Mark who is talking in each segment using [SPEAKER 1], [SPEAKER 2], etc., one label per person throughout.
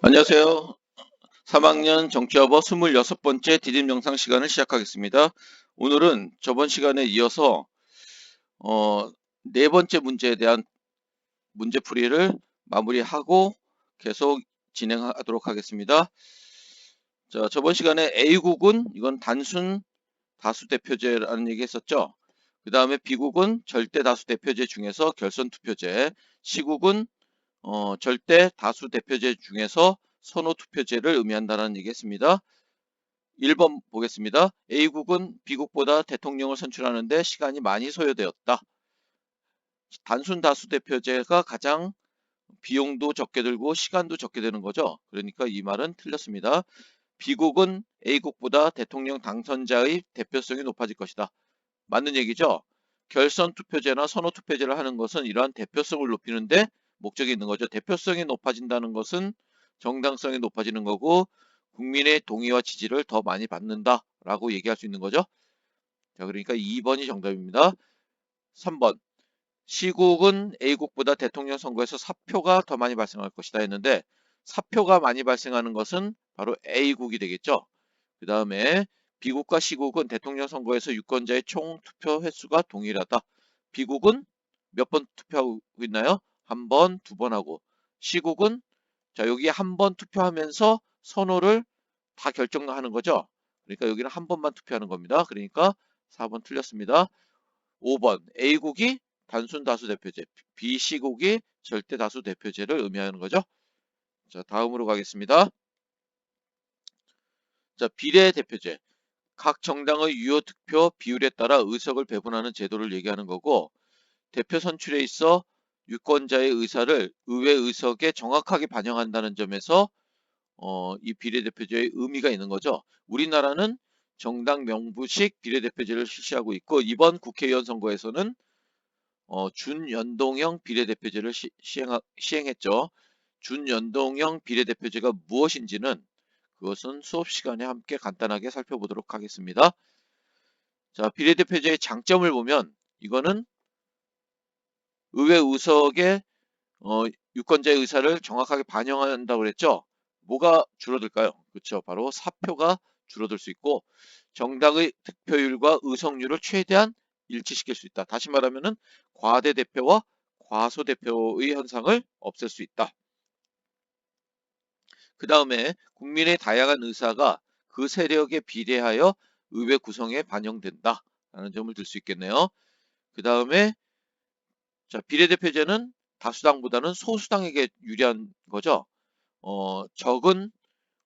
[SPEAKER 1] 안녕하세요. 3학년 정치화법 26번째 디딤 영상 시간을 시작하겠습니다. 오늘은 저번 시간에 이어서 네 번째 문제에 대한 문제풀이를 마무리하고 계속 진행하도록 하겠습니다. 자, 저번 시간에 A국은 이건 단순 다수대표제라는 얘기 했었죠. 그 다음에 B국은 절대 다수대표제 중에서 결선투표제, C국은 절대 다수대표제 중에서 선호투표제를 의미한다는 얘기 했습니다. 1번 보겠습니다. A국은 B국보다 대통령을 선출하는데 시간이 많이 소요되었다. 단순 다수대표제가 가장 비용도 적게 들고 시간도 적게 되는 거죠. 그러니까 이 말은 틀렸습니다. B국은 A국보다 대통령 당선자의 대표성이 높아질 것이다. 맞는 얘기죠. 결선 투표제나 선호 투표제를 하는 것은 이러한 대표성을 높이는데 목적이 있는 거죠. 대표성이 높아진다는 것은 정당성이 높아지는 거고 국민의 동의와 지지를 더 많이 받는다라고 얘기할 수 있는 거죠. 자, 그러니까 2번이 정답입니다. 3번. C국은 A국보다 대통령 선거에서 사표가 더 많이 발생할 것이다 했는데 사표가 많이 발생하는 것은 바로 A국이 되겠죠. 그 다음에 B국과 C국은 대통령 선거에서 유권자의 총 투표 횟수가 동일하다. B국은 몇 번 투표하고 있나요? 한 번, 두 번 하고. C국은 자 여기 한 번 투표하면서 선호를 다 결정하는 거죠. 그러니까 여기는 한 번만 투표하는 겁니다. 그러니까 4번 틀렸습니다. 5번 A국이 단순 다수 대표제, B, C국이 절대 다수 대표제를 의미하는 거죠. 자, 다음으로 가겠습니다. 자, 비례대표제. 각 정당의 유효 득표 비율에 따라 의석을 배분하는 제도를 얘기하는 거고 대표 선출에 있어 유권자의 의사를 의회 의석에 정확하게 반영한다는 점에서 이 비례대표제의 의미가 있는 거죠. 우리나라는 정당 명부식 비례대표제를 실시하고 있고 이번 국회의원 선거에서는 준연동형 비례대표제를 시행했죠. 준연동형 비례대표제가 무엇인지는 그것은 수업 시간에 함께 간단하게 살펴보도록 하겠습니다. 자, 비례대표제의 장점을 보면 이거는 의회 의석에 유권자의 의사를 정확하게 반영한다고 그랬죠. 뭐가 줄어들까요? 그렇죠. 바로 사표가 줄어들 수 있고 정당의 득표율과 의석률을 최대한 일치시킬 수 있다. 다시 말하면은 과대 대표와 과소 대표의 현상을 없앨 수 있다. 그 다음에 국민의 다양한 의사가 그 세력에 비례하여 의회 구성에 반영된다. 라는 점을 들 수 있겠네요. 그 다음에 자, 비례대표제는 다수당보다는 소수당에게 유리한 거죠. 적은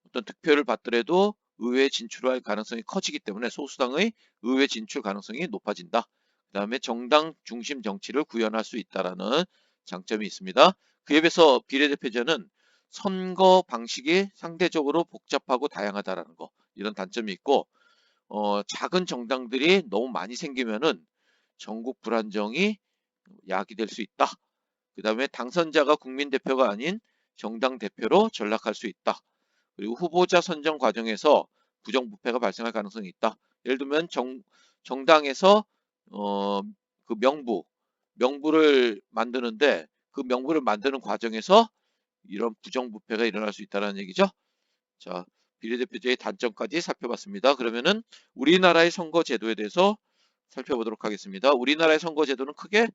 [SPEAKER 1] 어떤 득표를 받더라도 의회 진출할 가능성이 커지기 때문에 소수당의 의회 진출 가능성이 높아진다. 그 다음에 정당 중심 정치를 구현할 수 있다라는 장점이 있습니다. 그에 비해서 비례대표제는 선거 방식이 상대적으로 복잡하고 다양하다라는 거 이런 단점이 있고 작은 정당들이 너무 많이 생기면은 전국 불안정이 야기될 수 있다. 그 다음에 당선자가 국민 대표가 아닌 정당 대표로 전락할 수 있다. 그리고 후보자 선정 과정에서 부정부패가 발생할 가능성이 있다. 예를 들면 정당에서 그 명부를 만드는데 그 명부를 만드는 과정에서 이런 부정부패가 일어날 수 있다는 얘기죠. 자, 비례대표제의 단점까지 살펴봤습니다. 그러면은 우리나라의 선거제도에 대해서 살펴보도록 하겠습니다. 우리나라의 선거제도는 크게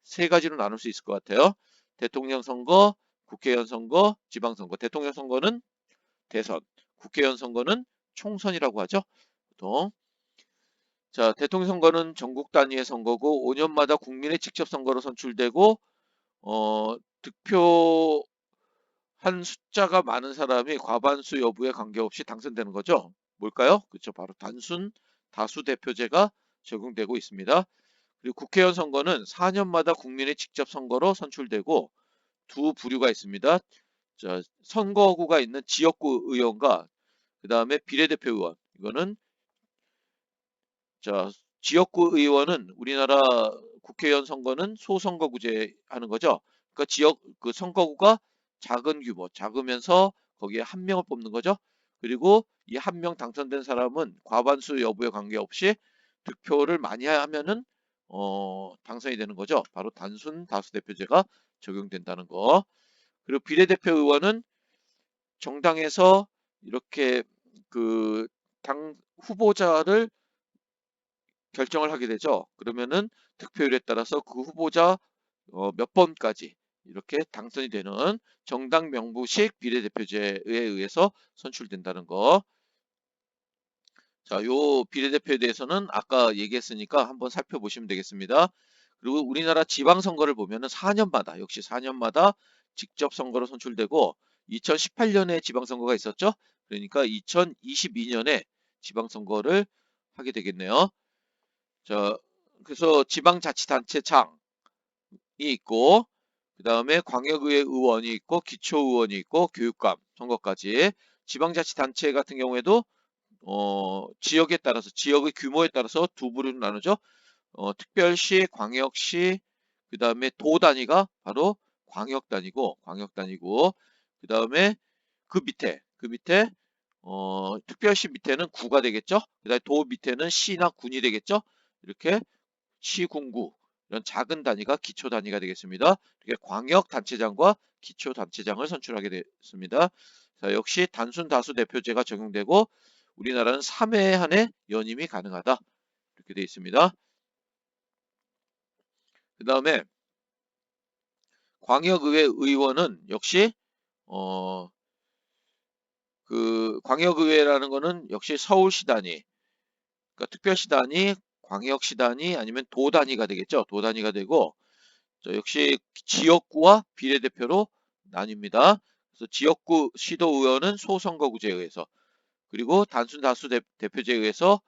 [SPEAKER 1] 세 가지로 나눌 수 있을 것 같아요. 대통령 선거, 국회의원 선거, 지방선거. 대통령 선거는 대선, 국회의원 선거는 총선이라고 하죠. 보통. 자, 대통령 선거는 전국 단위의 선거고 5년마다 국민의 직접 선거로 선출되고 득표한 숫자가 많은 사람이 과반수 여부에 관계없이 당선되는 거죠. 뭘까요? 그렇죠. 바로 단순 다수 대표제가 적용되고 있습니다. 그리고 국회의원 선거는 4년마다 국민의 직접 선거로 선출되고 두 부류가 있습니다. 자, 선거구가 있는 지역구 의원과 그 다음에 비례대표 의원. 이거는 자 지역구 의원은 우리나라 국회의원 선거는 소선거구제 하는 거죠. 그러니까 지역 그 선거구가 작은 규모, 작으면서 거기에 한 명을 뽑는 거죠. 그리고 이 한 명 당선된 사람은 과반수 여부에 관계없이 득표를 많이 하면은 당선이 되는 거죠. 바로 단순 다수대표제가 적용된다는 거. 그리고 비례대표 의원은 정당에서 이렇게 그 당 후보자를 결정을 하게 되죠. 그러면은 득표율에 따라서 그 후보자 몇 번까지 이렇게 당선이 되는 정당 명부식 비례대표제에 의해서 선출된다는 거. 자, 요 비례대표에 대해서는 아까 얘기했으니까 한번 살펴보시면 되겠습니다. 그리고 우리나라 지방선거를 보면은 4년마다, 역시 4년마다 직접 선거로 선출되고 2018년에 지방선거가 있었죠. 그러니까 2022년에 지방선거를 하게 되겠네요. 자, 그래서 지방자치단체장이 있고, 그 다음에 광역의회 의원이 있고, 기초의원이 있고, 교육감 선거까지. 지방자치단체 같은 경우에도 지역에 따라서, 지역의 규모에 따라서 두 부류로 나누죠. 특별시, 광역시, 그 다음에 도 단위가 바로 광역단위고, 그 다음에 그 밑에, 특별시 밑에는 구가 되겠죠. 그 다음에 도 밑에는 시나 군이 되겠죠. 이렇게 시, 군, 구, 이런 작은 단위가 기초 단위가 되겠습니다. 이렇게 광역단체장과 기초단체장을 선출하게 됐습니다. 자, 역시 단순 다수 대표제가 적용되고 우리나라는 3회 안에 연임이 가능하다. 이렇게 되어 있습니다. 그 다음에 광역의회 의원은 역시 그 광역의회라는 거는 역시 서울시 단위, 그러니까 특별시 단위, 광역시 단위 아니면 도 단위가 되겠죠. 도 단위가 되고 역시 지역구와 비례대표로 나뉩니다. 그래서 지역구 시도의원은 소선거구제에 의해서 그리고 단순 다수 대표제에 의해서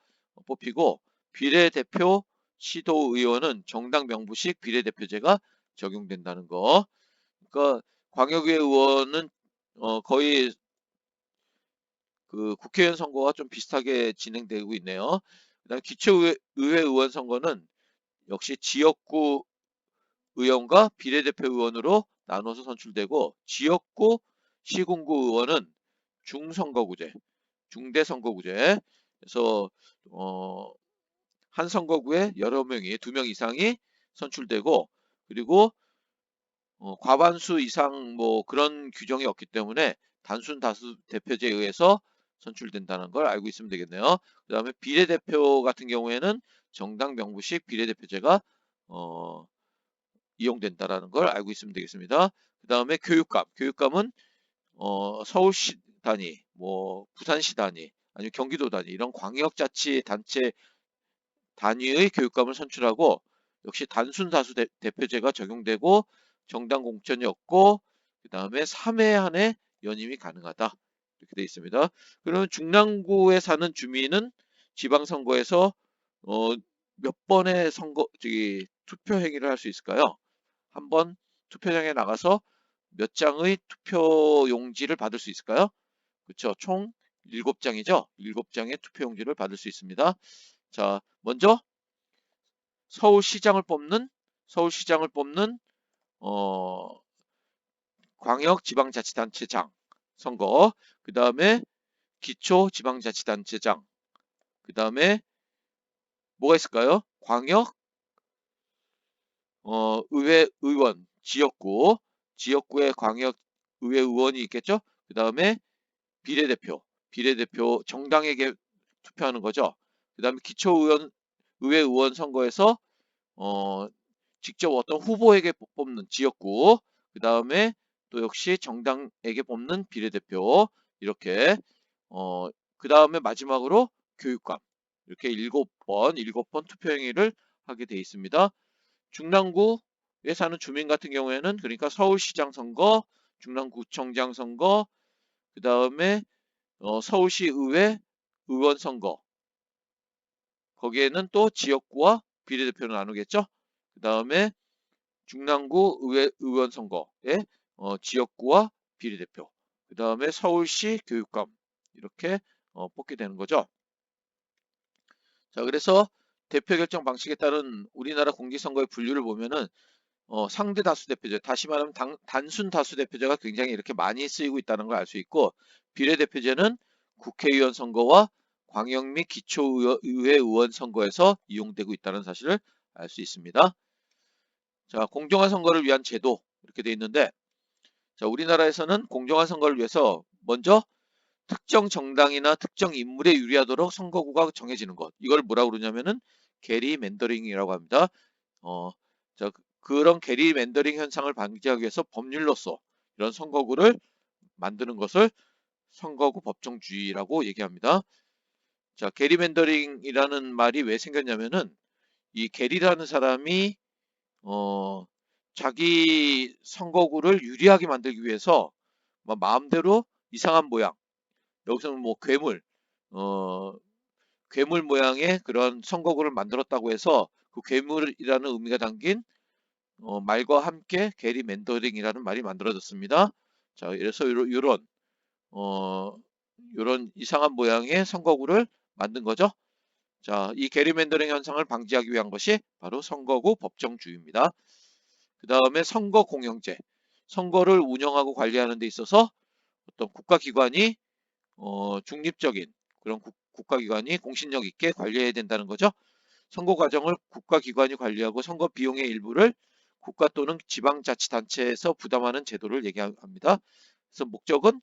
[SPEAKER 1] 뽑히고 비례대표 시도의원은 정당 명부식 비례대표제가 적용된다는 거. 그러니까 광역의회 의원은 거의 그 국회의원 선거와 좀 비슷하게 진행되고 있네요. 그다음 기초의회 의원 선거는 역시 지역구 의원과 비례대표 의원으로 나눠서 선출되고 지역구 시군구 의원은 중선거구제, 중대선거구제. 그래서 한 선거구에 여러 명이 2명 이상이 선출되고 그리고 과반수 이상 뭐 그런 규정이 없기 때문에 단순 다수 대표제에 의해서 선출된다는 걸 알고 있으면 되겠네요. 그 다음에 비례대표 같은 경우에는 정당 명부식 비례대표제가 이용된다라는 걸 알고 있으면 되겠습니다. 그 다음에 교육감은 서울시 단위, 뭐 부산시 단위, 아니면 경기도 단위 이런 광역자치단체 단위의 교육감을 선출하고 역시 단순 다수 대표제가 적용되고 정당 공천이 없고 그 다음에 3회 안에 연임이 가능하다 이렇게 되어 있습니다. 그러면 중랑구에 사는 주민은 지방선거에서 어, 몇 번의 투표 행위를 할 수 있을까요? 한 번 투표장에 나가서 몇 장의 투표 용지를 받을 수 있을까요? 그렇죠. 총 7장이죠. 7장의 투표 용지를 받을 수 있습니다. 자, 먼저 서울시장을 뽑는 어, 광역지방자치단체장 선거, 그 다음에 기초지방자치단체장, 그 다음에 뭐가 있을까요? 광역 의회 의원, 지역구의 광역 의회 의원이 있겠죠? 그 다음에 비례대표 정당에게 투표하는 거죠. 그 다음에 의회 의원 선거에서 어, 직접 어떤 후보에게 뽑는 지역구, 그 다음에 또 역시 정당에게 뽑는 비례대표, 이렇게, 그 다음에 마지막으로 교육감, 이렇게 7번 투표 행위를 하게 돼 있습니다. 중랑구에 사는 주민 같은 경우에는 그러니까 서울시장 선거, 중랑구청장 선거, 그 다음에 서울시의회 의원 선거, 거기에는 또 지역구와 비례대표를 나누겠죠. 그 다음에 중랑구 의회 의원 선거에 지역구와 비례대표, 그 다음에 서울시 교육감 이렇게 뽑게 되는 거죠. 자, 그래서 대표 결정 방식에 따른 우리나라 공직선거의 분류를 보면은 상대 다수 대표제, 다시 말하면 단순 다수 대표제가 굉장히 이렇게 많이 쓰이고 있다는 걸 알 수 있고 비례대표제는 국회의원 선거와 광역 및 기초의회 의원 선거에서 이용되고 있다는 사실을 알 수 있습니다. 자, 공정한 선거를 위한 제도 이렇게 돼 있는데 자, 우리나라에서는 공정한 선거를 위해서 먼저 특정 정당이나 특정 인물에 유리하도록 선거구가 정해지는 것. 이걸 뭐라고 그러냐면은 게리맨더링이라고 합니다. 어, 자, 그런 게리맨더링 현상을 방지하기 위해서 법률로서 이런 선거구를 만드는 것을 선거구 법정주의라고 얘기합니다. 자, 게리맨더링이라는 말이 왜 생겼냐면은 이 게리라는 사람이 어, 자기 선거구를 유리하게 만들기 위해서 마음대로 이상한 모양, 여기서는 뭐 어, 괴물 모양의 그런 선거구를 만들었다고 해서 그 괴물이라는 의미가 담긴 말과 함께 게리맨더링이라는 말이 만들어졌습니다. 자, 그래서 어, 요런 이상한 모양의 선거구를 만든 거죠. 자, 이 게리맨더링 현상을 방지하기 위한 것이 바로 선거구 법정주의입니다. 그 다음에 선거공영제. 선거를 운영하고 관리하는 데 있어서 어떤 국가기관이 중립적인 그런 국가기관이 공신력 있게 관리해야 된다는 거죠. 선거 과정을 국가기관이 관리하고 선거 비용의 일부를 국가 또는 지방자치단체에서 부담하는 제도를 얘기합니다. 그래서 목적은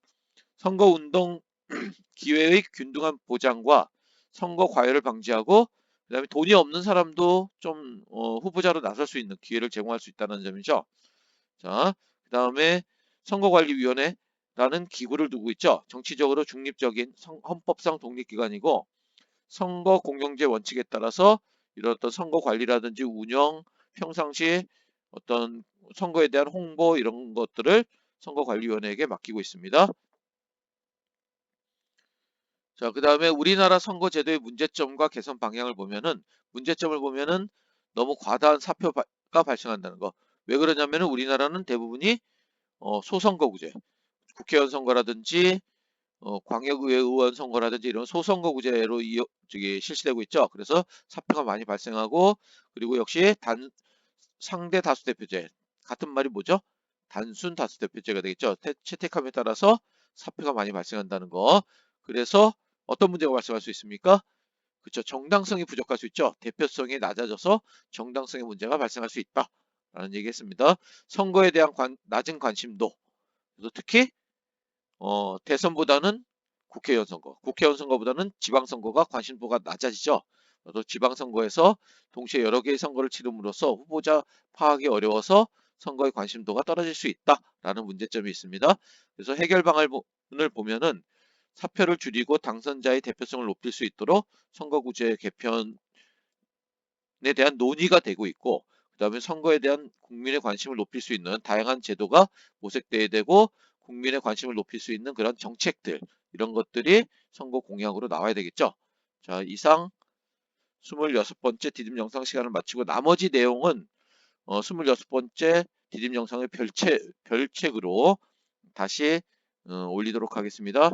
[SPEAKER 1] 선거운동 기회의 균등한 보장과 선거 과열을 방지하고 그다음에 돈이 없는 사람도 좀 후보자로 나설 수 있는 기회를 제공할 수 있다는 점이죠. 자, 그다음에 선거관리위원회라는 기구를 두고 있죠. 정치적으로 중립적인 헌법상 독립기관이고 선거 공영제 원칙에 따라서 이런 어떤 선거 관리라든지 운영, 평상시 어떤 선거에 대한 홍보 이런 것들을 선거관리위원회에게 맡기고 있습니다. 자, 그 다음에 우리나라 선거제도의 문제점과 개선 방향을 보면은, 문제점을 보면은 너무 과다한 사표가 발생한다는 거. 왜 그러냐면은 우리나라는 대부분이 소선거구제, 국회의원 선거라든지 광역의회 의원 선거라든지 이런 소선거구제로 실시되고 있죠. 그래서 사표가 많이 발생하고 그리고 역시 상대 다수대표제 같은 말이 뭐죠? 단순 다수대표제가 되겠죠. 채택함에 따라서 사표가 많이 발생한다는 거. 그래서 어떤 문제가 발생할 수 있습니까? 그렇죠. 정당성이 부족할 수 있죠. 대표성이 낮아져서 정당성의 문제가 발생할 수 있다. 라는 얘기했습니다. 선거에 대한 낮은 관심도, 그래서 특히 대선보다는 국회의원 선거보다는 지방선거가 관심도가 낮아지죠. 또 지방선거에서 동시에 여러 개의 선거를 치름으로써 후보자 파악이 어려워서 선거의 관심도가 떨어질 수 있다라는 문제점이 있습니다. 그래서 해결 방안을 보면은 사표를 줄이고 당선자의 대표성을 높일 수 있도록 선거구제 개편에 대한 논의가 되고 있고, 그 다음에 선거에 대한 국민의 관심을 높일 수 있는 다양한 제도가 모색돼야 되고, 국민의 관심을 높일 수 있는 그런 정책들, 이런 것들이 선거 공약으로 나와야 되겠죠. 자, 이상 26번째 디딤 영상 시간을 마치고 나머지 내용은 26번째 디딤 영상의 별책으로 다시 올리도록 하겠습니다.